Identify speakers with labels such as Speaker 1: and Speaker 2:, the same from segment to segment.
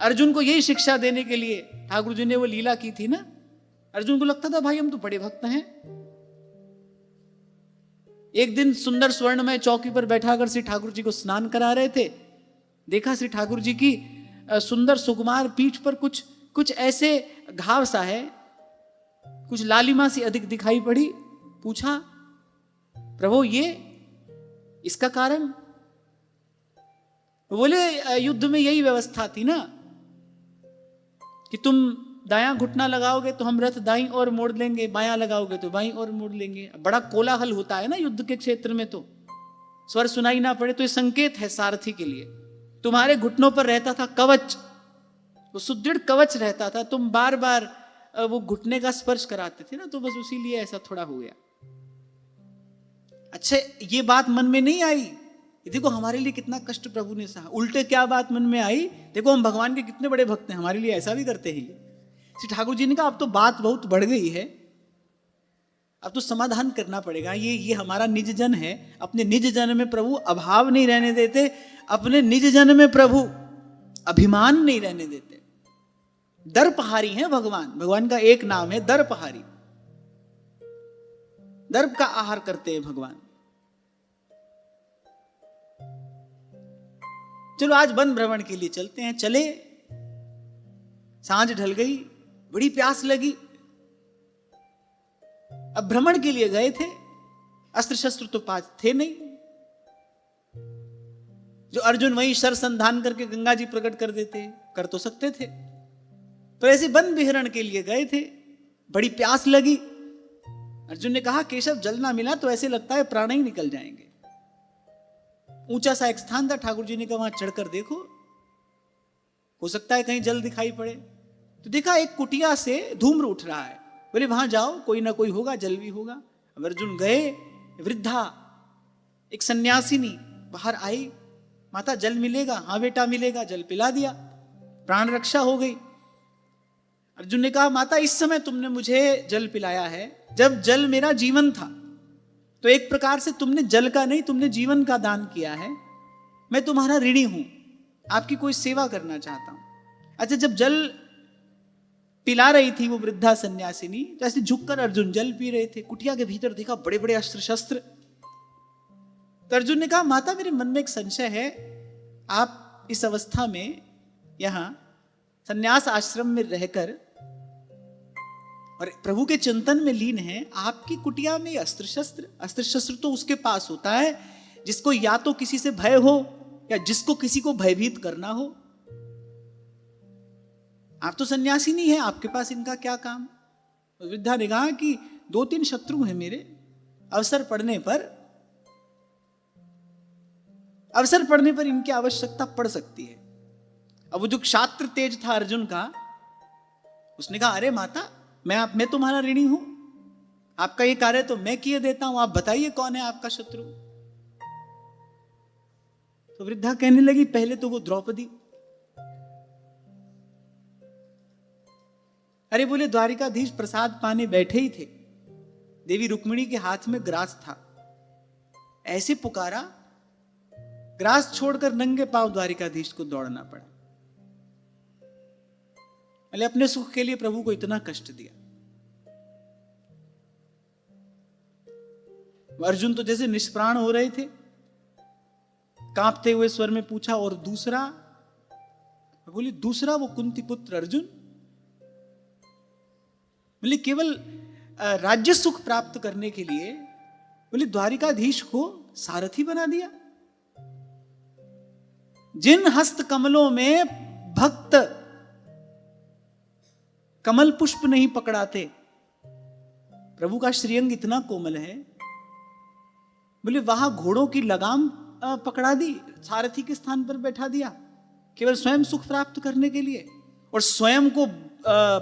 Speaker 1: अर्जुन को यही शिक्षा देने के लिए ठाकुर जी ने वो लीला की थी ना। अर्जुन को लगता था भाई हम तो बड़े भक्त हैं। एक दिन सुंदर स्वर्णमय चौकी पर बैठाकर श्री ठाकुर जी को स्नान करा रहे थे। देखा श्री ठाकुर जी की सुंदर सुकुमार पीठ पर कुछ ऐसे घाव सा है, कुछ लालिमा सी अधिक दिखाई पड़ी। पूछा प्रभु ये इसका कारण? बोले युद्ध में यही व्यवस्था थी ना कि तुम दायां घुटना लगाओगे तो हम रथ दाईं और मोड़ लेंगे, बायां लगाओगे तो बाईं और मोड़ लेंगे। बड़ा कोलाहल होता है ना युद्ध के क्षेत्र में, तो स्वर सुनाई ना पड़े तो ये संकेत है सारथी के लिए। तुम्हारे घुटनों पर रहता था कवच, वो सुदृढ़ कवच रहता था, तुम बार बार वो घुटने का स्पर्श कराते थे ना, तो बस उसी लिए ऐसा थोड़ा हो गया। अच्छा ये बात मन में नहीं आई, देखो हमारे लिए कितना कष्ट प्रभु ने सहा। उल्टे क्या बात मन में आई, देखो हम भगवान के कितने बड़े भक्त हैं, हमारे लिए ऐसा भी करते हैं। श्री ठाकुर जी ने कहा अब तो बात बहुत बढ़ गई है, अब तो समाधान करना पड़ेगा। ये हमारा निज जन है, अपने निज जन में प्रभु अभाव नहीं रहने देते, अपने निज जन में प्रभु अभिमान नहीं रहने देते। दर्पहारी हैं भगवान, भगवान का एक नाम है दर्पहारी, दर्प का आहार करते हैं भगवान। चलो आज वन भ्रमण के लिए चलते हैं। चले, सांझ ढल गई, बड़ी प्यास लगी। अब भ्रमण के लिए गए थे, अस्त्र शस्त्र तो पास थे नहीं। जो अर्जुन वहीं शर संधान करके गंगा जी प्रकट कर देते, कर तो सकते थे, तो ऐसे वन विहरण के लिए गए थे, बड़ी प्यास लगी। अर्जुन ने कहा केशव जल ना मिला तो ऐसे लगता है प्राण ही निकल जाएंगे। ऊंचा सा एक स्थान था, ठाकुर जी ने कहा वहां चढ़कर देखो, हो सकता है कहीं जल दिखाई पड़े। तो देखा एक कुटिया से धूम्र उठ रहा है, बोले वहां जाओ कोई ना कोई होगा, जल भी होगा। अब अर्जुन गए, वृद्धा एक सन्यासिनी बाहर आई, माता जल मिलेगा? हाँ बेटा मिलेगा। जल पिला दिया, प्राण रक्षा हो गई। अर्जुन ने कहा माता इस समय तुमने मुझे जल पिलाया है, जब जल मेरा जीवन था, तो एक प्रकार से तुमने जल का नहीं, तुमने जीवन का दान किया है। मैं तुम्हारा ऋणी हूं, आपकी कोई सेवा करना चाहता हूं। अच्छा जब जल पिला रही थी वो वृद्धा सन्यासिनी, तो ऐसे झुककर अर्जुन जल पी रहे थे। कुटिया के भीतर देखा बड़े बड़े अस्त्र शस्त्र। तो अर्जुन ने कहा माता मेरे मन में एक संशय है, आप इस अवस्था में यहां सन्यास आश्रम में रहकर और प्रभु के चिंतन में लीन है, आपकी कुटिया में अस्त्र शस्त्र तो उसके पास होता है जिसको या तो किसी से भय हो या जिसको किसी को भयभीत करना हो। आप तो सन्यासी नहीं है, आपके पास इनका क्या काम? वृद्धा ने कहा कि 2-3 शत्रु हैं मेरे, अवसर पड़ने पर इनकी आवश्यकता पड़ सकती है। अब वो जो क्षात्र तेज था अर्जुन का, उसने कहा अरे माता मैं तुम्हारा ऋणी हूं, आपका ये कार्य तो मैं किए देता हूं, आप बताइए कौन है आपका शत्रु। तो वृद्धा कहने लगी पहले तो वो द्रौपदी। अरे बोले द्वारिकाधीश प्रसाद पाने बैठे ही थे, देवी रुक्मिणी के हाथ में ग्रास था, ऐसे पुकारा, ग्रास छोड़कर नंगे पांव द्वारिकाधीश को दौड़ना पड़ा। अरे अपने सुख के लिए प्रभु को इतना कष्ट दिया। अर्जुन तो जैसे निष्प्राण हो रहे थे, कांपते हुए स्वर में पूछा और दूसरा? बोली दूसरा वो कुंती पुत्र अर्जुन। बोले केवल राज्य सुख प्राप्त करने के लिए बोले द्वारिकाधीश को सारथी बना दिया। जिन हस्त कमलों में भक्त कमल पुष्प नहीं पकड़ाते, प्रभु का श्रीअंग इतना कोमल है, बोले वहां घोड़ों की लगाम पकड़ा दी, सारथी के स्थान पर बैठा दिया, केवल स्वयं सुख प्राप्त करने के लिए, और स्वयं को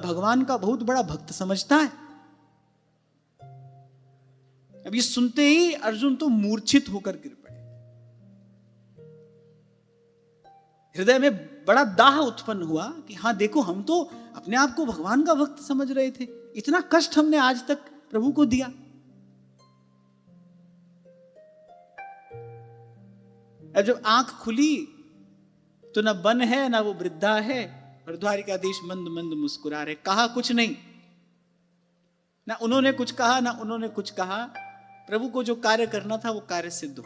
Speaker 1: भगवान का बहुत बड़ा भक्त समझता है। अब ये सुनते ही अर्जुन तो मूर्छित होकर गिर पड़े। हृदय में बड़ा दाह उत्पन्न हुआ कि हाँ देखो हम तो अपने आप को भगवान का भक्त समझ रहे थे, इतना कष्ट हमने आज तक प्रभु को दिया। अब जब आंख खुली तो ना वन है ना वो वृद्धा है, और द्वारिकाधीश मंद मंद मुस्कुरा रहे, कहा कुछ नहीं, ना उन्होंने कुछ कहा ना उन्होंने कुछ कहा। प्रभु को जो कार्य करना था वो कार्य सिद्ध हो।